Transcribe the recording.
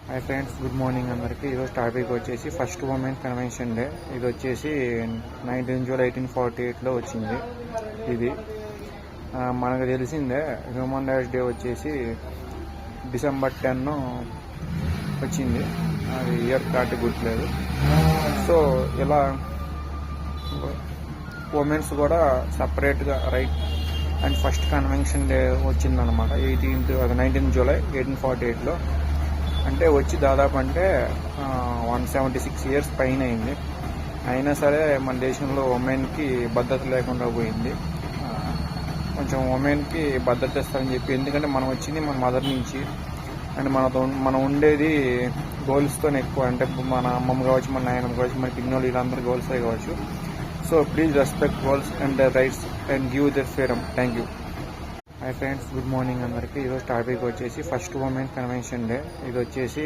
Hi friends, good morning అందరికీ. ఈరోజు topic వచ్చేసి ఫస్ట్ ఉమెన్ కన్వెన్షన్ డే. ఇది వచ్చేసి 19 జూలై 1848లో వచ్చింది. ఇది మనకు తెలిసిందే. హ్యూమన్ రైట్స్ డే వచ్చేసి డిసెంబర్ 10 వచ్చింది. అది ఇయర్ కార్డు గుర్తులేదు. సో ఇలా ఉమెన్స్ కూడా సపరేట్గా right and first convention day వచ్చిందనమాట. 19 జూలై 1848లో. అంటే వచ్చి దాదాపు అంటే 176 ఇయర్స్ పైన అయింది. అయినా సరే మన దేశంలో ఉమెన్కి భద్రత లేకుండా పోయింది. కొంచెం ఉమెన్కి భద్రత ఇస్తారని చెప్పి, ఎందుకంటే మనం వచ్చింది మన మదర్ నుంచి అండ్ మనం ఉండేది గర్ల్స్తోనే ఎక్కువ. అంటే మన అమ్మమ్మ కావచ్చు, మన నాయనమ్మ కావచ్చు, మన పిన్నోళ్ళు వీళ్ళందరూ గర్ల్సే కావచ్చు. So please respect girls and their rights and give their freedom. Thank you. Hi friends, good morning అందరికీ. ఈరోజు టాపిక్ వచ్చేసి ఫస్ట్ ఉమెన్ కన్వెన్షన్ డే. ఇది వచ్చేసి